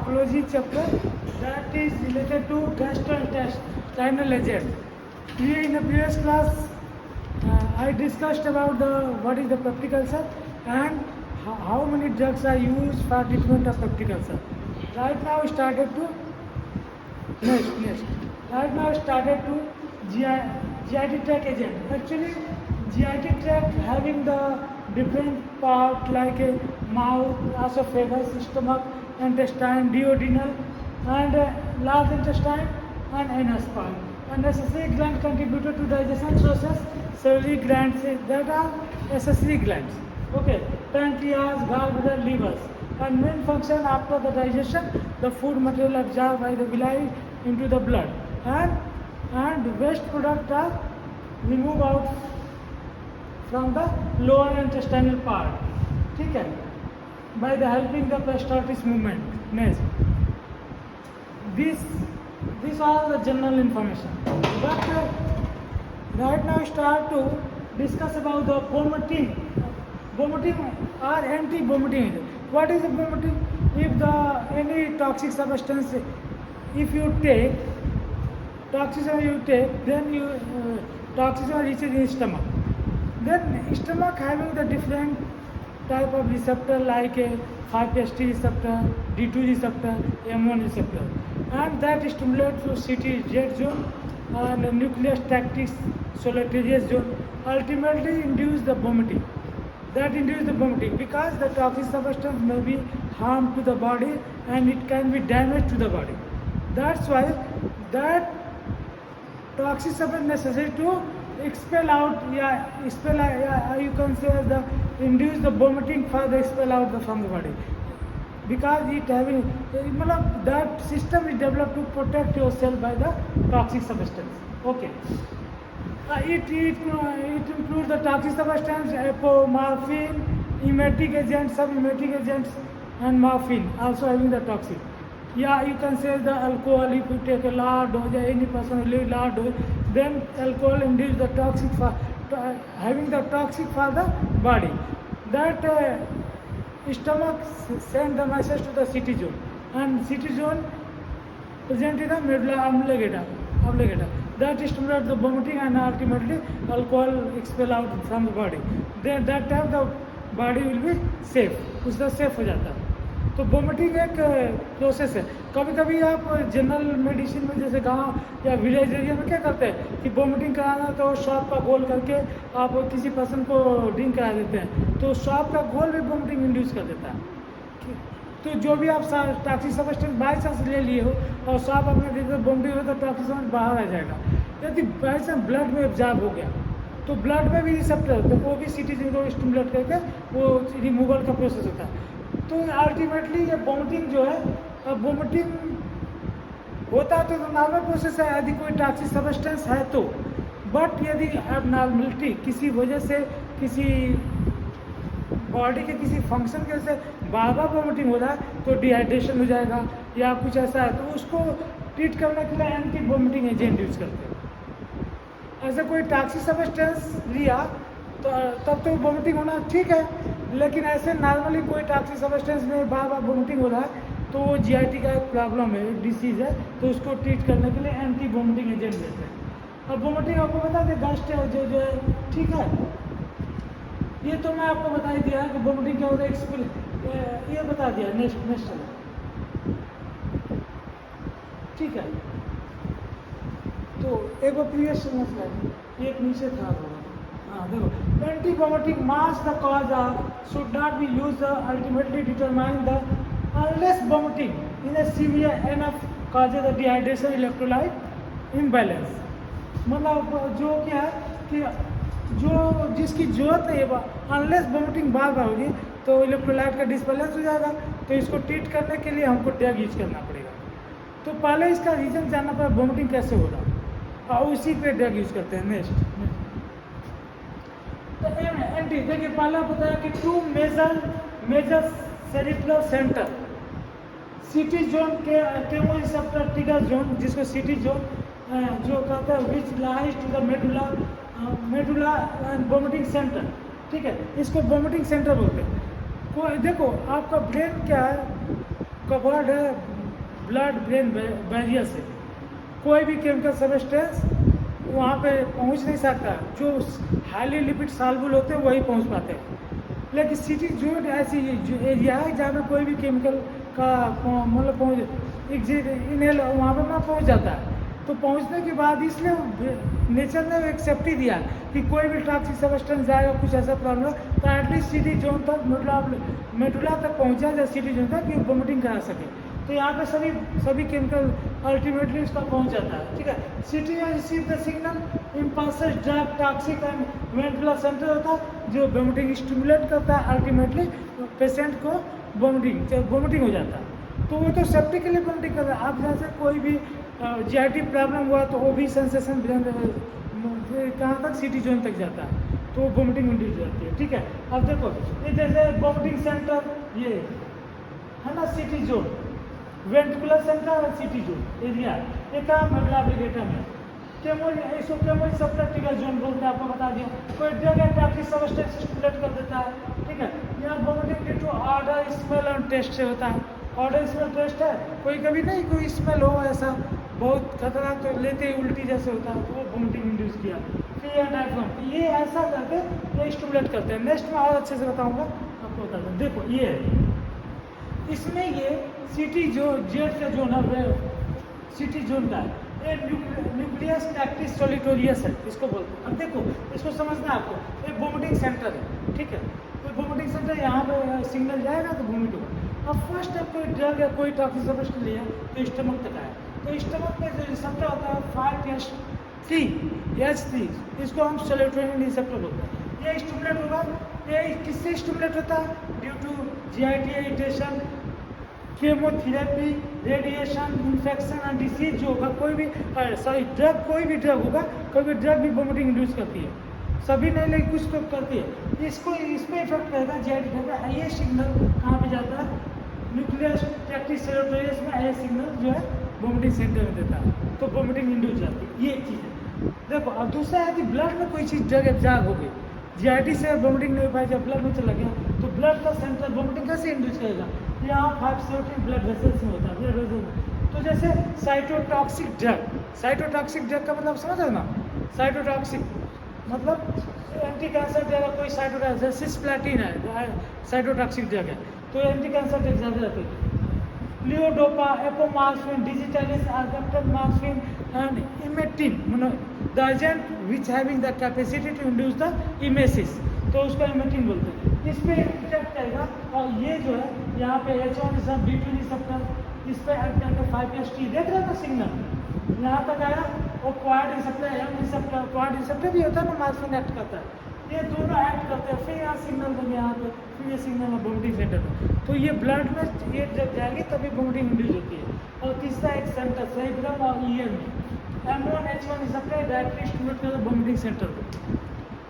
morphology chapter that is related to gastrointestinal agent. Here in the previous class, I discussed about what is the peptic ulcer and how many drugs are used for treatment of peptic ulcer. Right now, we started to next. Right now, we started to GIT tract agent. Actually, GIT tract having the different part like a mouth, esophagus, stomach, intestine, duodenal, and large intestine and anus part. And accessory gland contributor to digestion process. Several glands that are accessory glands. Okay, pancreas, gallbladder, livers. And main function after the digestion, the food material absorbed by the villi into the blood, and waste product are removed out from the lower intestinal part. ठीक है, by the helping the peristaltis movement. Next, these are the general information. But right now start to discuss about the vomiting or anti-vomiting. What is vomiting? If any toxic substance, if you take toxin, then toxin reaches in stomach. Then stomach having the different type of receptor like a 5-HT receptor, D2 receptor, M1 receptor, and that stimulates to CTZ zone and nucleus tactic solitarius zone. Ultimately induce the vomiting. That induce the vomiting because the toxic substance may be harm to the body and it can be damage to the body. That's why that toxic substance necessary to expel out, you can say the induce the vomiting for the expel out from the body, because it having that system is developed to protect yourself by the toxic substance. Okay. It includes the toxic substance, apomorphine, emetic agents, sub-emetic agents, and morphine also having the toxic. Yeah, you can say the alcohol. If you take a large dose, any person will large dose, then alcohol induces the toxic for having the toxic for the body. That stomach send the message to the city zone, and city zone present in the medulla oblongata. That stimulates the vomiting and ultimately alcohol expel out from the body. Then that time the body will be safe, उसका safe हो जाता है. तो vomiting एक process है. कभी कभी आप जनरल मेडिसिन में जैसे गांव या विलेज एरिया में क्या करते हैं कि वोमिटिंग कराना तो शॉप का गोल करके आप किसी पर्सन को ड्रिंक करा देते हैं, तो शॉप का गोल भी वोमिटिंग इंड्यूस कर देता है. तो जो भी आप टॉक्सिक सब्सटेंस बाई चांस ले लिए हो और शॉप अपने देखते वोमिटिंग हो तो टॉक्सिक सब्सटेंस बाहर आ जाएगा. यदि बाई चांस ब्लड में एब्जॉर्ब हो गया तो ब्लड में भी रिसेप्टर, तो वो भी सिटीजन को स्टिमुलेट करके वो रिमूवल का प्रोसेस होता है. तो अल्टीमेटली ये वोमिटिंग जो है, अब वोमिटिंग होता है तो नॉर्मल प्रोसेस है यदि कोई टॉक्सिक सब्सटेंस है तो. बट यदि एबनॉर्मलिटी किसी वजह से, किसी बॉडी के किसी फंक्शन की वजह से बार बार वोमिटिंग हो रहा है तो डिहाइड्रेशन हो जाएगा या कुछ ऐसा है, तो उसको ट्रीट करने के लिए एंटी वोमिटिंग एजेंट यूज करते हैं. ऐसा कोई टॉक्सिक सब्सटेंस लिया तो तब तो वोमिटिंग होना ठीक है, लेकिन ऐसे नॉर्मली कोई टॉक्सिक सब्सटेंस में बार बार वोमिटिंग हो रहा है तो वो जीआईटी का एक प्रॉब्लम है, डिसीज है, तो उसको ट्रीट करने के लिए एंटी वोमिटिंग एजेंट देते हैं. अब वोमिटिंग आपको बता दें गैस्ट जो है, ठीक है. ये तो मैं आपको बता ही दिया कि वोमिटिंग क्या होता है, ये बता दिया. नेक्स्ट ठीक है. तो एक बार प्रीवियस समझ लिया, एक नीचे था. हाँ देखो, anti vomiting mass the cause should not be use ultimately determine the unless vomiting in A severe enough causes the dehydration electrolyte imbalance. मतलब जो क्या है कि जो जिसकी जरूरत नहीं है, अनलेस वोमिटिंग बार बार होगी तो इलेक्ट्रोलाइट का डिसबैलेंस हो जाएगा, तो इसको ट्रीट करने के लिए हमको ड्रग यूज करना पड़ेगा. तो पहले इसका रीजन जानना पड़ेगा वोमिटिंग कैसे हो रहा है और उसी पे ड्रग यूज करते हैं. नेक्स्ट तो एंटी देखिए, पहला बताया कि two major cerebral centre, city zone के केमोरिसेप्टर ट्रिगर जोन, जिसको सिटी जोन जो कहते हैं, which lies to the medulla and vomiting centre. ठीक है, इसको वोमिटिंग सेंटर बोलते हैं. देखो आपका ब्रेन क्या है, कवर्ड है ब्लड ब्रेन बैरियर से कोई भी केमिकल सब्सटेंस वहाँ पे पहुँच नहीं सकता। जो हाईली लिपिड सॉल्युबल होते हैं वही पहुँच पाते हैं। लेकिन सिटी जोन ऐसी एरिया है जहाँ पे कोई भी केमिकल का मतलब पहुँच इनहेल वहाँ पर ना पहुँच जाता है। तो पहुँचने के बाद इसलिए नेचर ने एक सेफ्टी दिया कि कोई भी टॉक्सिक सब्सटेंस जाएगा, कुछ ऐसा प्रॉब्लम तो एटलीस्ट सिटी जोन तक मेडुला तक पहुँचा जाए, सिटी जोन तक कि वोमिटिंग करा सके। तो यहाँ पे सभी केमिकल अल्टीमेटली उसका पहुँच जाता है। ठीक है, CTZ receive the signal impulses drug toxic and वेंट्रुला सेंटर होता है जो वोमिटिंग स्टिमुलेट करता है। अल्टीमेटली पेशेंट को वोमिटिंग हो जाता है। तो वो तो सेफ्टी के लिए वोमिटिंग कर रहा है। आप जैसे कोई भी जीआईटी प्रॉब्लम हुआ तो वो भी सेंसेशन कहाँ तक सिटी जोन तक जाता है, तो वो वोमिटिंग इंड्यूस जाती है। ठीक है, अब देखो ये जैसे वोमिटिंग सेंटर ये है ना, सिटी जोन, वेंट्रिकुलर सेंटर और सिटी जोन एरिया, ये कहाँ मेडुला ऑब्लिंगेटा में। इसको केमोल सबक्लेटिकल जोन बोलते हैं, आपको बता दिया। कोई drug and toxic substance stimulate कर देता है। ठीक है, यहाँ vomiting due to odour smell and taste से होता है। ऑर्डर स्मेल टेस्ट है, कोई कभी नहीं कोई स्मेल हो ऐसा बहुत खतरनाक तो लेते ही उल्टी जैसे होता है, तो वो वोमिटिंग इंड्यूस किया। फिर डायफ्राम ये ऐसा करके ये स्टिमुलेट करते हैं। नेक्स्ट में और अच्छे से बताऊंगा, आपको बता दूँ। देखो ये इसमें ये सिटी जो जेड का जोन है सिटी जोन का है, ये न्यूक्लियस एक्टिस सोलिटोरियस है, इसको बोलते हैं। अब देखो इसको समझना है आपको, ये वोमिटिंग सेंटर है। ठीक है, तो वोमिटिंग सेंटर यहाँ पे सिग्नल जाएगा तो वोमिट होगा। अब फर्स्ट टाइम कोई ड्रग या कोई टॉक्सिक सब्सटेंस लिया तो स्टमक तक आया, तो स्टमक में जो रिसेप्टर होता है 5H3, इसको हम सेरोटोनिन रिसेप्टर बोलते हैं। ये स्टिमुलेट होगा, ये किससे स्टिमुलेट होता है? Due to GIT irritation, chemotherapy, radiation, infection और डिसीज जो होगा, कोई भी कोई भी ड्रग होगा, कोई भी ड्रग भी वोमिटिंग इंड्यूस करती है। सभी नहीं, लेकिन कुछ तो करती है। इस पर इफेक्ट करेगा जीआईटी का। ये सिग्नल कहाँ पे जाता है? न्यूक्लियस एक्टिस सोलिटोरियस में ये सिग्नल जो है वोमिटिंग सेंटर में देता है, तो वोमिटिंग इंड्यूस जाती है। ये एक चीज़ है। देखो अब दूसरा है कि ब्लड में कोई चीज़ ड्रग एब्जॉर्ब हो गई, जीआईटी से वोमिटिंग नहीं हो पाई, जब ब्लड में चला गया तो ब्लड का सेंटर वोमिटिंग कैसे इंड्यूस करेगा? यहाँ 5 ब्लड वेसल्स में होता है, ब्लड वेसल। तो जैसे साइटोटॉक्सिक ड्रग का मतलब समझ रहे ना? साइटोटॉक्सिक मतलब एंटी कैंसर ड्रग, कोई साइटोटॉक्सिक सिस्प्लैटिन है, साइटोटॉक्सिक ड्रग है, तो एंटी कैंसर ड्रग ज़्यादा रहती है। लियोडोपा, एपोमार्फिन, डिजिटालिस, आर्गेप्टोमार्फिन and emetine, the agent which having the capacity to induce the emesis, तो उसको इमेटिन बोलते हैं। इस पर इफेक्ट करेगा। और ये जो है यहाँ पे H1 रिसेप्टर, B2 रिसेप्टर, इस पर एक्ट करके 5HT देख रहे हो ना सिग्नल यहाँ तक आया। और quad receptor, M receptor, quad receptor भी होता है ना, मार्फिन एक्ट करता है। ये दोनों एक्ट करते हैं, फिर यहाँ सिग्नल देंगे यहाँ पे, फिर ये सिग्नल है वोमिटिंग सेंटर में। तो ये ब्लड में ये जब जाएगी तभी वोमिटिंग इंड्यूस होती है। और तीसरा एक सेंटर सेरेब्रम और ईयर में M1 H1 receptor directly stimulate करते हैं वोमिटिंग सेंटर को।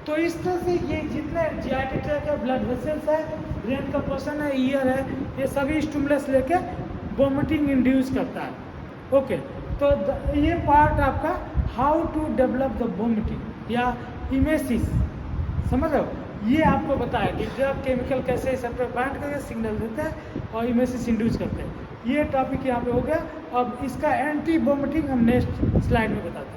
तो इस तरह से ये जितने जीआईटी ट्रैक है, ब्लड वेसल्स है, ब्रेन का पोर्शन है, ईयर है, ये सभी स्टिमुलस लेके वोमिटिंग इंड्यूस करता है। ओके, तो ये पार्ट आपका how to develop the vomiting या इमेसिस, समझ रहे हो? ये आपको बताया कि ड्रग केमिकल कैसे रिसेप्टर बाइंड करके सिग्नल देते हैं और इमेसिस इंड्यूस करते हैं। ये टॉपिक यहाँ पे हो गया। अब इसका एंटी वोमिटिंग हम नेक्स्ट स्लाइड में बताते हैं।